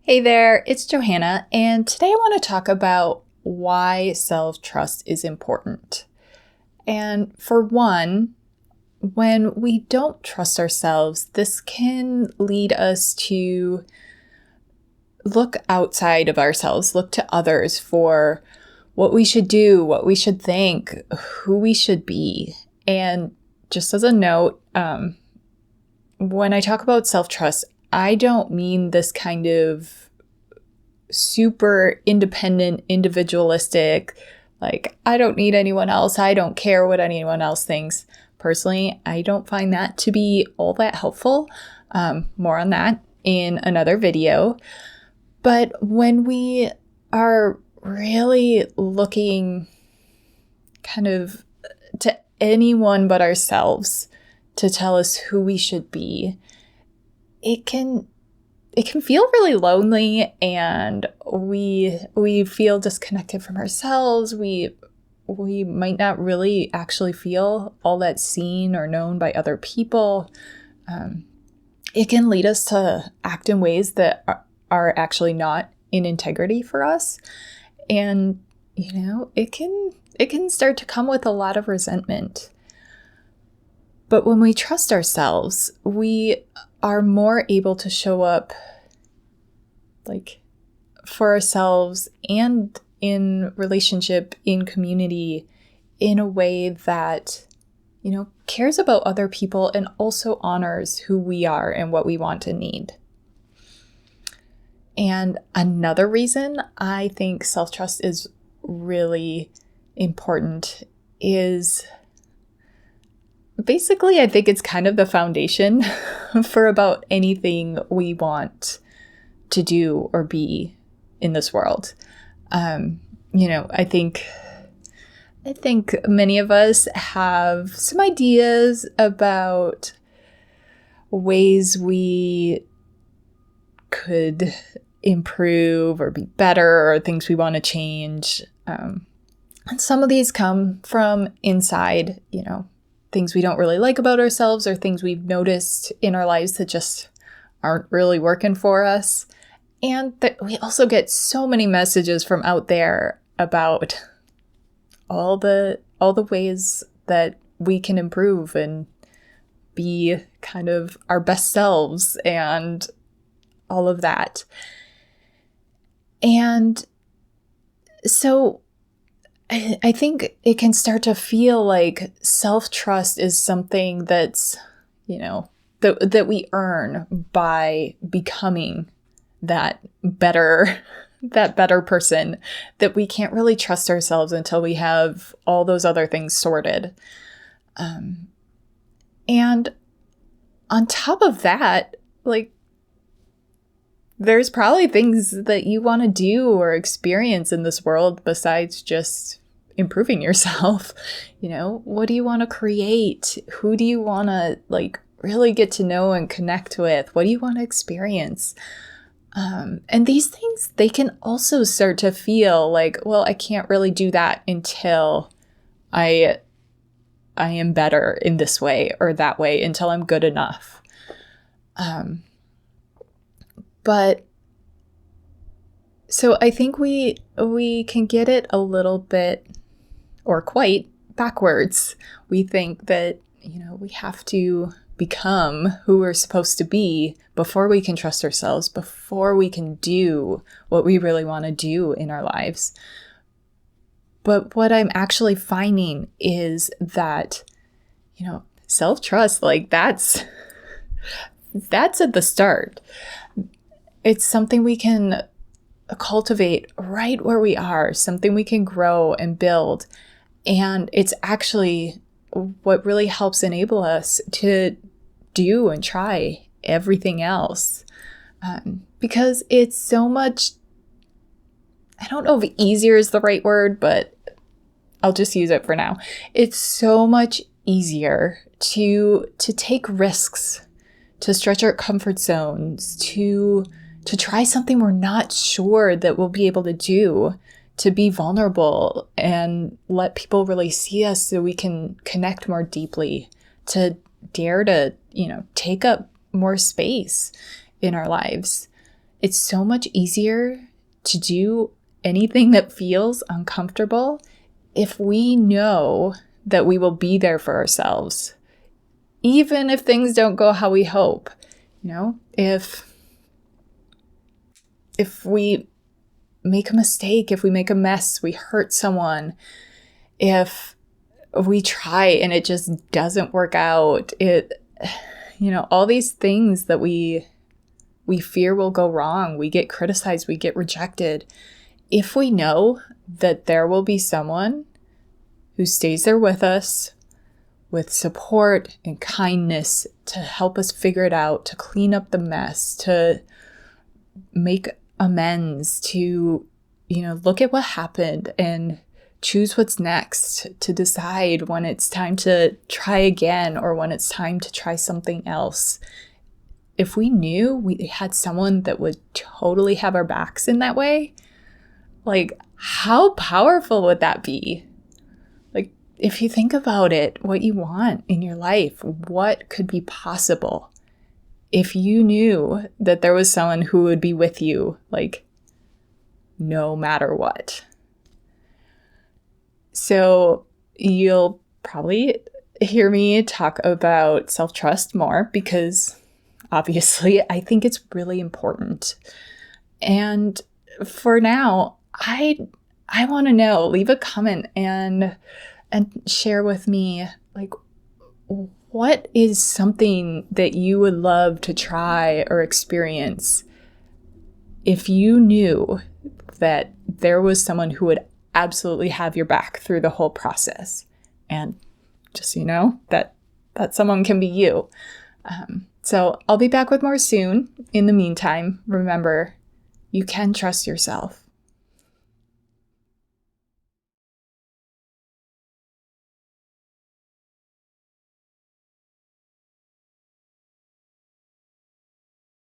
Hey there, it's Johanna, and today I want to talk about why self-trust is important. And for one, when we don't trust ourselves, this can lead us to look outside of ourselves, look to others for what we should do, what we should think, who we should be. And just as a note, when I talk about self-trust, I don't mean this kind of super independent, individualistic, like, I don't need anyone else. I don't care what anyone else thinks. Personally, I don't find that to be all that helpful. More on that in another video. But when we are really looking kind of to anyone but ourselves to tell us who we should be, it can feel really lonely, and we feel disconnected from ourselves. We might not really actually feel all that seen or known by other people. It can lead us to act in ways that are actually not in integrity for us. And, it can start to come with a lot of resentment. But when we trust ourselves, we are more able to show up for ourselves and in relationship, in community, in a way that, cares about other people and also honors who we are and what we want and need. And another reason I think self-trust is really important is basically, I think it's kind of the foundation for about anything we want to do or be in this world. I think many of us have some ideas about ways we could improve or be better, or things we want to change. And some of these come from inside, things we don't really like about ourselves, or things we've noticed in our lives that just aren't really working for us. And that we also get so many messages from out there about all the ways that we can improve and be kind of our best selves and all of that. And so I think it can start to feel like self-trust is something that's, that we earn by becoming that better person, that we can't really trust ourselves until we have all those other things sorted. And on top of that, there's probably things that you want to do or experience in this world besides just improving yourself. What do you want to create? Who do you want to really get to know and connect with? What do you want to experience? And these things, they can also start to feel like, well, I can't really do that until I am better in this way or that way, until I'm good enough. But so I think we can get it a little bit, or quite, backwards. We think that, we have to become who we're supposed to be before we can trust ourselves, before we can do what we really want to do in our lives. But what I'm actually finding is that, self-trust, that's at the start. It's something we can cultivate right where we are, something we can grow and build. And it's actually what really helps enable us to do and try everything else. Because it's so much, I don't know if easier is the right word, but I'll just use it for now. It's so much easier to take risks, to stretch our comfort zones, to try something we're not sure that we'll be able to do, to be vulnerable and let people really see us so we can connect more deeply, to dare to, take up more space in our lives. It's so much easier to do anything that feels uncomfortable if we know that we will be there for ourselves, even if things don't go how we hope. If we make a mistake, if we make a mess, we hurt someone, if we try and it just doesn't work out, all these things that we fear will go wrong, we get criticized, we get rejected. If we know that there will be someone who stays there with us with support and kindness to help us figure it out, to clean up the mess, to make amends, to, look at what happened and choose what's next, to decide when it's time to try again or when it's time to try something else. If we knew we had someone that would totally have our backs in that way, how powerful would that be? If you think about it, what you want in your life, what could be possible if you knew that there was someone who would be with you, no matter what. So you'll probably hear me talk about self-trust more because obviously I think it's really important. And for now, I want to know, leave a comment and share with me, what is something that you would love to try or experience if you knew that there was someone who would absolutely have your back through the whole process. And just so you know, that someone can be you. So I'll be back with more soon. In the meantime, remember, you can trust yourself.